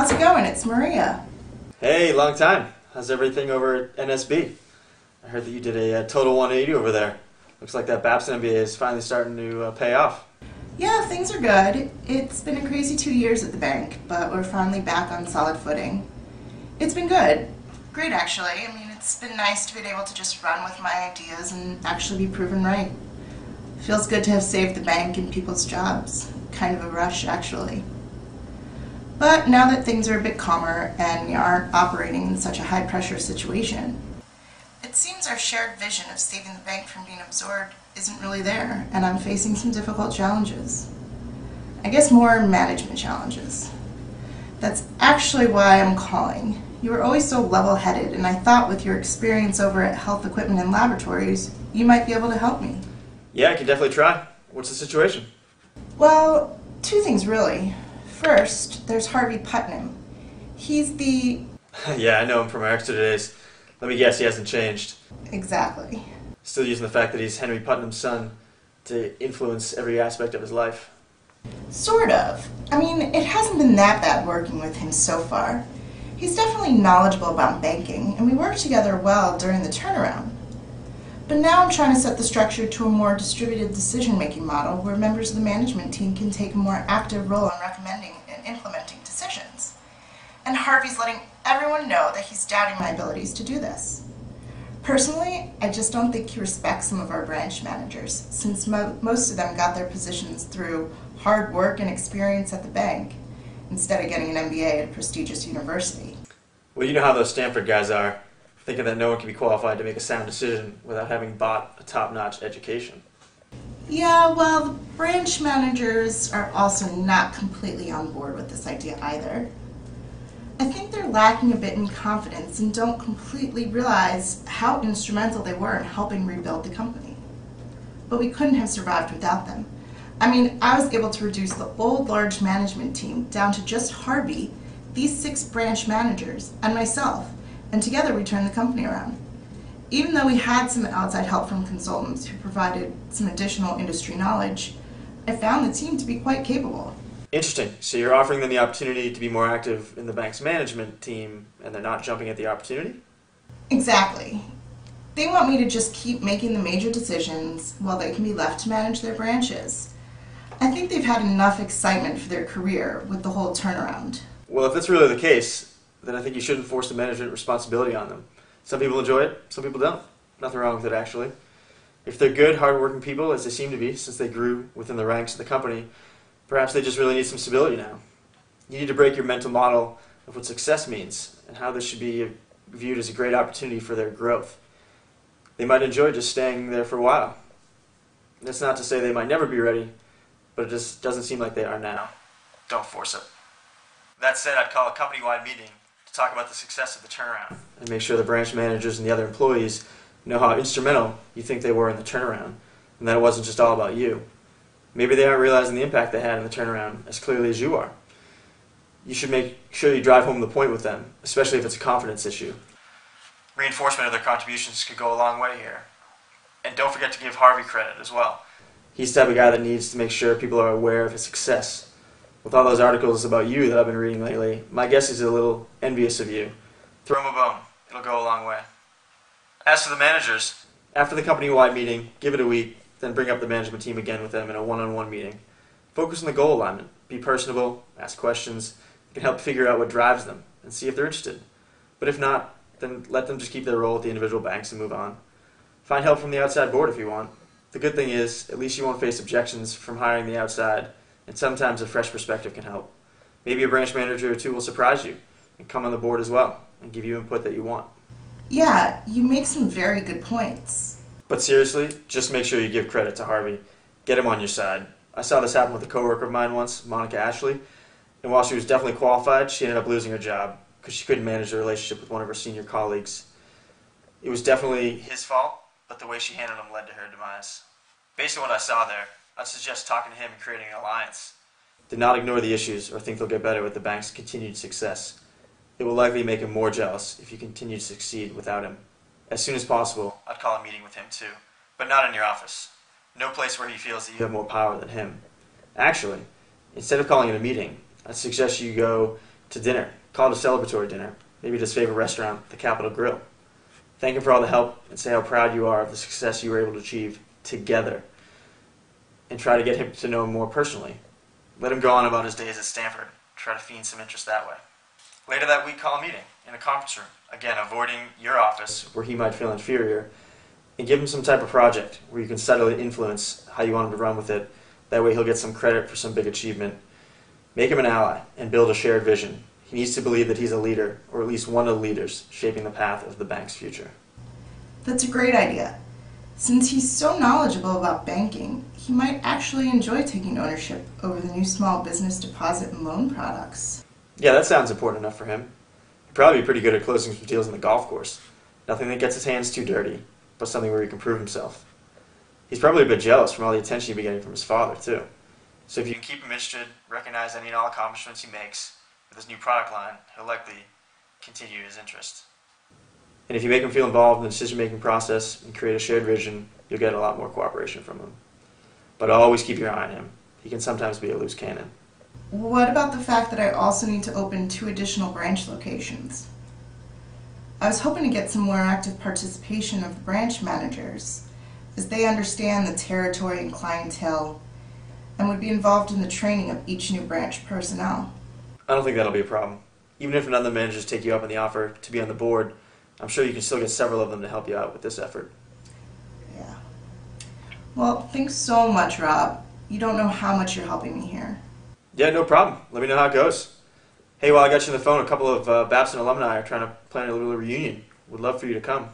How's it going? It's Maria. Hey, long time. How's everything over at NSB? I heard that you did a total 180 over there. Looks like that Babson MBA is finally starting to pay off. Yeah, things are good. It's been a crazy 2 years at the bank, but we're finally back on solid footing. It's been good. Great, actually. I mean, it's been nice to be able to just run with my ideas and actually be proven right. Feels good to have saved the bank and people's jobs. Kind of a rush, actually. But now that things are a bit calmer and we aren't operating in such a high-pressure situation, it seems our shared vision of saving the bank from being absorbed isn't really there, and I'm facing some difficult challenges. I guess more management challenges. That's actually why I'm calling. You were always so level-headed, and I thought with your experience over at Health Equipment and Laboratories, you might be able to help me. Yeah, I can definitely try. What's the situation? Well, two things really. First, there's Harvey Putnam. He's the... Yeah, I know him from our extra days. Let me guess, he hasn't changed. Exactly. Still using the fact that he's Henry Putnam's son to influence every aspect of his life. Sort of. I mean, it hasn't been that bad working with him so far. He's definitely knowledgeable about banking, and we worked together well during the turnaround. But now I'm trying to set the structure to a more distributed decision-making model where members of the management team can take a more active role in recommending and implementing decisions. And Harvey's letting everyone know that he's doubting my abilities to do this. Personally, I just don't think he respects some of our branch managers, since most of them got their positions through hard work and experience at the bank, instead of getting an MBA at a prestigious university. Well, you know how those Stanford guys are, thinking that no one can be qualified to make a sound decision without having bought a top-notch education. Yeah, well, the branch managers are also not completely on board with this idea either. I think they're lacking a bit in confidence and don't completely realize how instrumental they were in helping rebuild the company. But we couldn't have survived without them. I mean, I was able to reduce the old large management team down to just Harvey, these 6 branch managers, and myself, and together we turned the company around. Even though we had some outside help from consultants who provided some additional industry knowledge, I found the team to be quite capable. Interesting. So you're offering them the opportunity to be more active in the bank's management team, and they're not jumping at the opportunity? Exactly. They want me to just keep making the major decisions while they can be left to manage their branches. I think they've had enough excitement for their career with the whole turnaround. Well, if that's really the case, then I think you shouldn't force the management responsibility on them. Some people enjoy it, some people don't. Nothing wrong with it, actually. If they're good, hard-working people, as they seem to be since they grew within the ranks of the company, perhaps they just really need some stability now. You need to break your mental model of what success means and how this should be viewed as a great opportunity for their growth. They might enjoy just staying there for a while. That's not to say they might never be ready, but it just doesn't seem like they are now. Don't force it. That said, I'd call a company-wide meeting to talk about the success of the turnaround and make sure the branch managers and the other employees know how instrumental you think they were in the turnaround and that it wasn't just all about you. Maybe they aren't realizing the impact they had in the turnaround as clearly as you are. You should make sure you drive home the point with them, especially if it's a confidence issue. Reinforcement of their contributions could go a long way here. And don't forget to give Harvey credit as well. He's the type of guy that needs to make sure people are aware of his success. With all those articles about you that I've been reading lately, my guess is he's a little envious of you. Throw him a bone. It'll go a long way. As for the managers, after the company-wide meeting, give it a week, then bring up the management team again with them in a one-on-one meeting. Focus on the goal alignment. Be personable, ask questions. You can help figure out what drives them and see if they're interested. But if not, then let them just keep their role at the individual banks and move on. Find help from the outside board if you want. The good thing is, at least you won't face objections from hiring the outside, and sometimes a fresh perspective can help. Maybe a branch manager or two will surprise you and come on the board as well and give you input that you want. Yeah, you make some very good points. But seriously, just make sure you give credit to Harvey. Get him on your side. I saw this happen with a coworker of mine once, Monica Ashley, and while she was definitely qualified, she ended up losing her job because she couldn't manage the relationship with one of her senior colleagues. It was definitely his fault, but the way she handled him led to her demise. Based on what I saw there, I'd suggest talking to him and creating an alliance. Do not ignore the issues or think they'll get better with the bank's continued success. It will likely make him more jealous if you continue to succeed without him. As soon as possible, I'd call a meeting with him too, but not in your office. No place where he feels that you have more power than him. Actually, instead of calling it a meeting, I'd suggest you go to dinner. Call it a celebratory dinner. Maybe at his favorite restaurant, the Capitol Grill. Thank him for all the help and say how proud you are of the success you were able to achieve together. And try to get him to know him more personally. Let him go on about his days at Stanford. Try to feign some interest that way. Later that week, call a meeting in a conference room. Again, avoiding your office where he might feel inferior. And give him some type of project where you can subtly influence how you want him to run with it. That way he'll get some credit for some big achievement. Make him an ally and build a shared vision. He needs to believe that he's a leader, or at least one of the leaders, shaping the path of the bank's future. That's a great idea. Since he's so knowledgeable about banking, he might actually enjoy taking ownership over the new small business deposit and loan products. Yeah, that sounds important enough for him. He'd probably be pretty good at closing some deals on the golf course. Nothing that gets his hands too dirty, but something where he can prove himself. He's probably a bit jealous from all the attention he'd be getting from his father, too. So if you can keep him interested, recognize any and all accomplishments he makes with his new product line, he'll likely continue his interest. And if you make him feel involved in the decision-making process and create a shared vision, you'll get a lot more cooperation from him. But always keep your eye on him. He can sometimes be a loose cannon. What about the fact that I also need to open 2 additional branch locations? I was hoping to get some more active participation of the branch managers, as they understand the territory and clientele and would be involved in the training of each new branch personnel. I don't think that'll be a problem. Even if none of the managers take you up on the offer to be on the board, I'm sure you can still get several of them to help you out with this effort. Yeah. Well, thanks so much, Rob. You don't know how much you're helping me here. Yeah, no problem. Let me know how it goes. Hey, while I got you on the phone, a couple of Babson alumni are trying to plan a little reunion. Would love for you to come.